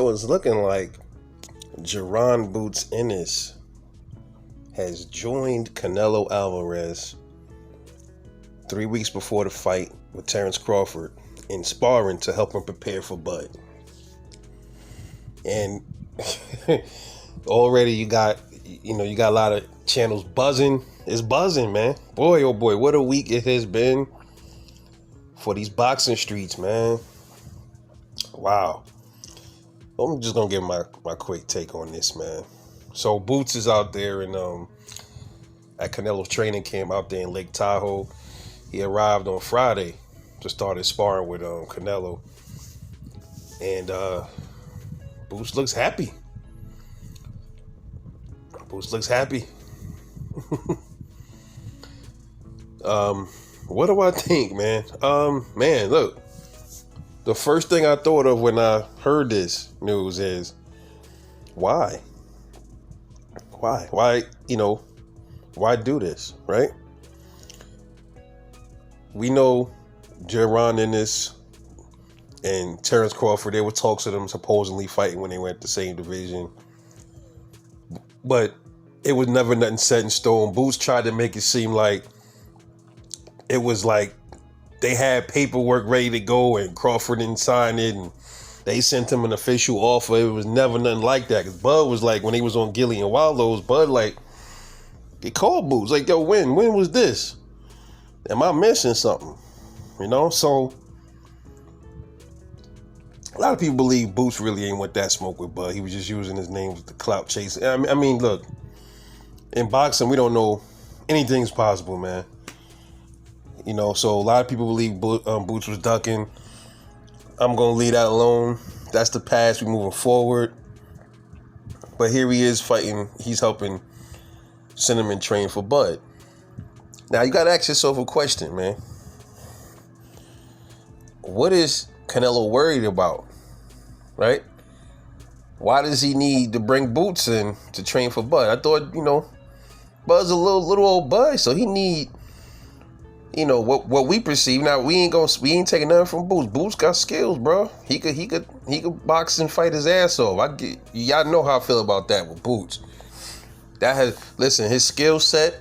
So it's looking like Jaron Boots Ennis has joined Canelo Alvarez 3 weeks before the fight with Terence Crawford in sparring to help him prepare for Bud. And already you got a lot of channels buzzing. It's buzzing, man. Boy, oh boy, what a week it has been for these boxing streets, man. Wow. I'm just gonna give my quick take on this, man. So Boots is out there at Canelo's training camp out there in Lake Tahoe. He arrived on Friday to start his sparring with Canelo. And Boots looks happy. Boots looks happy. What do I think, man? Man, look. The first thing I thought of when I heard this news is, why? Why? Why do this, right? We know Jaron Ennis and Terence Crawford, there were talks of them supposedly fighting when they went the same division. But it was never nothing set in stone. Boots tried to make it seem like it was like they had paperwork ready to go and Crawford didn't sign it and they sent him an official offer. It was never nothing like that. Because Bud was like, when he was on Gilly and Wallows, Bud like, he called Boots. Like, yo, when was this? Am I missing something? So a lot of people believe Boots really ain't want that smoke with Bud. He was just using his name with the clout chase. I mean, look, in boxing, we don't know anything's possible, man. So a lot of people believe Boots was ducking. I'm going to leave that alone. That's the past. We're moving forward. But here he is fighting. He's helping Cinnamon train for Bud. Now, you got to ask yourself a question, man. What is Canelo worried about, right? Why does he need to bring Boots in to train for Bud? I thought, Bud's a little old Bud, so he need... what we perceive. Now we ain't taking nothing from Boots. Boots got skills, bro. He could box and fight his ass off. Y'all know how I feel about that with Boots. His skill set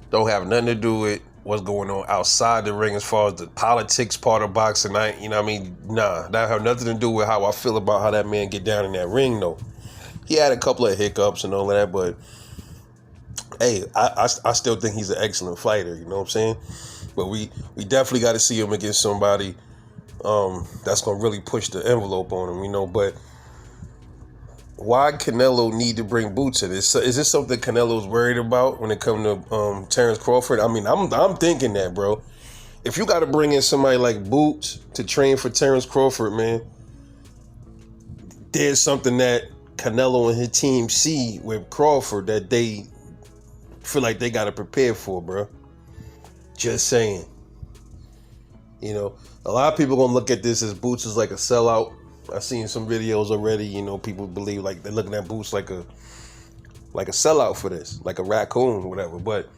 don't have nothing to do with what's going on outside the ring as far as the politics part of boxing. Nah, that have nothing to do with how I feel about how that man get down in that ring though. He had a couple of hiccups and all of that, but hey, I still think he's an excellent fighter, you know what I'm saying? But we definitely got to see him against somebody that's going to really push the envelope on him, But why Canelo need to bring Boots in? Is this something Canelo's worried about when it comes to Terence Crawford? I mean, I'm thinking that, bro. If you got to bring in somebody like Boots to train for Terence Crawford, man, there's something that Canelo and his team see with Crawford that they feel like they got to prepare for, bro. Just saying. A lot of people gonna look at this as Boots is like a sellout. I've seen some videos already. People believe like they're looking at Boots like a sellout for this, like a raccoon or whatever. But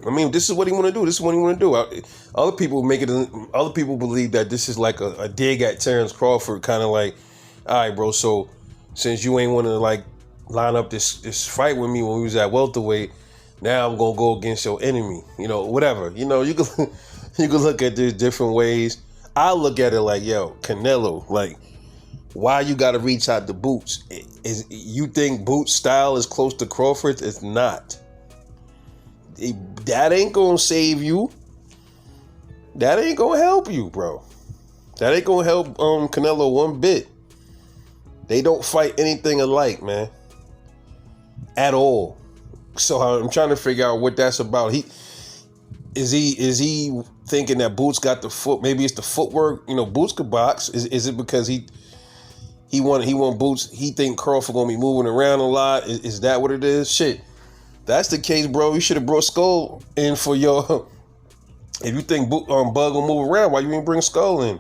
I mean, this is what he want to do. This is what he want to do. Other people believe that this is like a dig at Terence Crawford, kind of like, all right, bro. So since you ain't want to like line up this fight with me when we was at welterweight, now I'm gonna go against your enemy. Whatever. You can look at this different ways. I look at it like, yo, Canelo, like, why you gotta reach out to Boots? Is you think Boots' style is close to Crawford's? It's not. That ain't gonna save you. That ain't gonna help you, bro. That ain't gonna help Canelo one bit. They don't fight anything alike, man. At all. So I'm trying to figure out what that's about. Is he thinking that Boots got the foot? Maybe it's the footwork. Boots could box. Is it because he want Boots? He think Crawford gonna be moving around a lot. Is that what it is? Shit. That's the case, bro. You should have brought Skull in for your. If you think Bud gonna move around, why you didn't bring Skull in?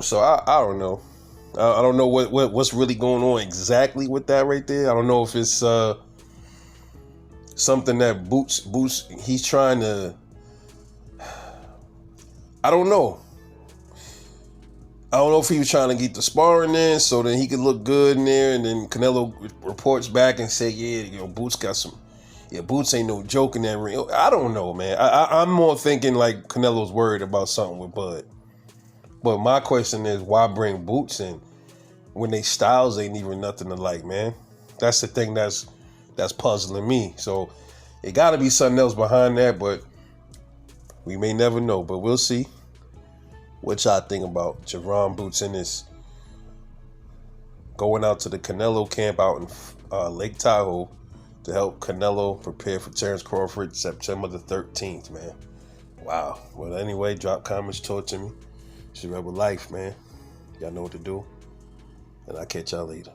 So I don't know. I don't know what's really going on exactly with that right there. I don't know if it's something that Boots he's trying to. I don't know. I don't know if he was trying to get the sparring in so then he could look good in there, and then Canelo reports back and say, yeah, Boots got some. Yeah, Boots ain't no joke in that ring. I don't know, man. I'm more thinking like Canelo's worried about something with Bud. But my question is, why bring Boots in when they styles ain't even nothing alike, man? That's the thing that's puzzling me. So it got to be something else behind that, but we may never know. But we'll see. What y'all think about Jaron Boots Ennis going out to the Canelo camp out in Lake Tahoe to help Canelo prepare for Terence Crawford September the 13th, man? Wow. Well, anyway, drop comments, talk to me. It's your Rebel Life, man. Y'all know what to do. And I'll catch y'all later.